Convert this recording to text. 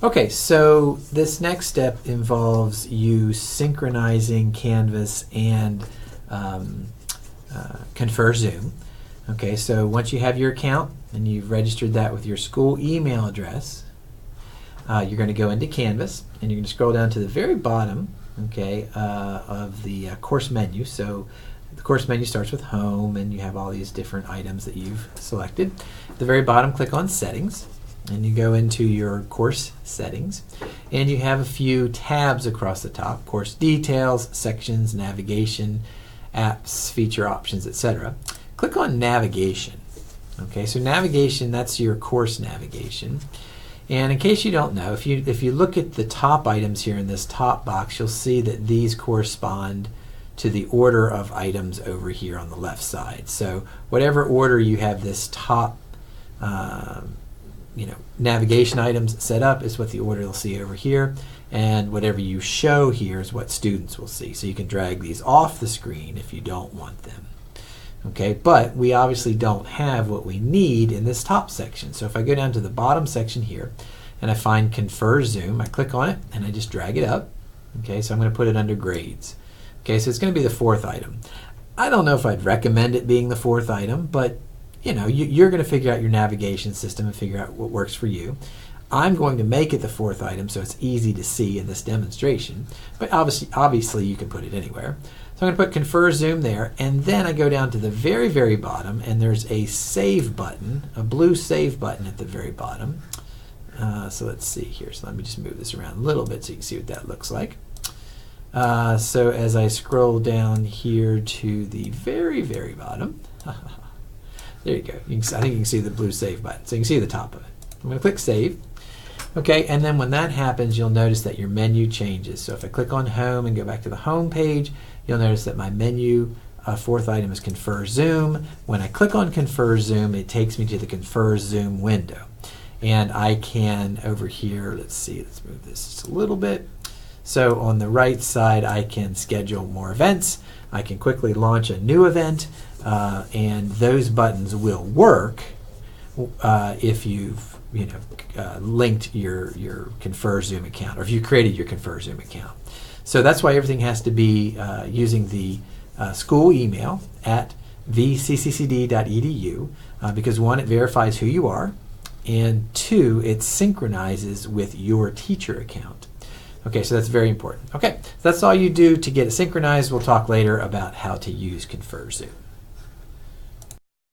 Okay, so this next step involves you synchronizing Canvas and ConferZoom. Okay, so once you have your account and you've registered that with your school email address, you're going to go into Canvas and you're going to scroll down to the very bottom, okay, of the course menu. So the course menu starts with Home, and you have all these different items that you've selected. At the very bottom, click on Settings, and you go into your course settings, and you have a few tabs across the top: course details, sections, navigation, apps, feature options, etc. Click on Navigation. Okay, so navigation, that's your course navigation. And in case you don't know, if you look at the top items here in this top box, you'll see that these correspond to the order of items over here on the left side. So whatever order you have this top navigation items set up is what the order you'll see over here, and whatever you show here is what students will see. So you can drag these off the screen if you don't want them. Okay, but we obviously don't have what we need in this top section. So if I go down to the bottom section here and I find ConferZoom, I click on it and I just drag it up. Okay, so I'm going to put it under Grades. Okay, so it's going to be the fourth item. I don't know if I'd recommend it being the fourth item, but you're going to figure out your navigation system and figure out what works for you. I'm going to make it the fourth item so it's easy to see in this demonstration, but obviously you can put it anywhere. So I'm going to put ConferZoom there, and then I go down to the very, very bottom, and there's a Save button, a blue Save button at the very bottom. So let's see here. So let me just move this around a little bit so you can see what that looks like. So as I scroll down here to the very, very bottom, there you go. I think you can see the blue Save button. So you can see the top of it. I'm going to click Save. Okay, and then when that happens, you'll notice that your menu changes. So if I click on Home and go back to the Home page, you'll notice that my menu fourth item is ConferZoom. When I click on ConferZoom, it takes me to the ConferZoom window. And I can, over here, let's move this just a little bit. So on the right side, I can schedule more events. I can quickly launch a new event, and those buttons will work if you've linked your ConferZoom account, or if you created your ConferZoom account. So that's why everything has to be using the school email at vcccd.edu, because one, it verifies who you are, and two, it synchronizes with your teacher account. Okay, so that's very important. Okay, so that's all you do to get it synchronized. We'll talk later about how to use ConferZoom.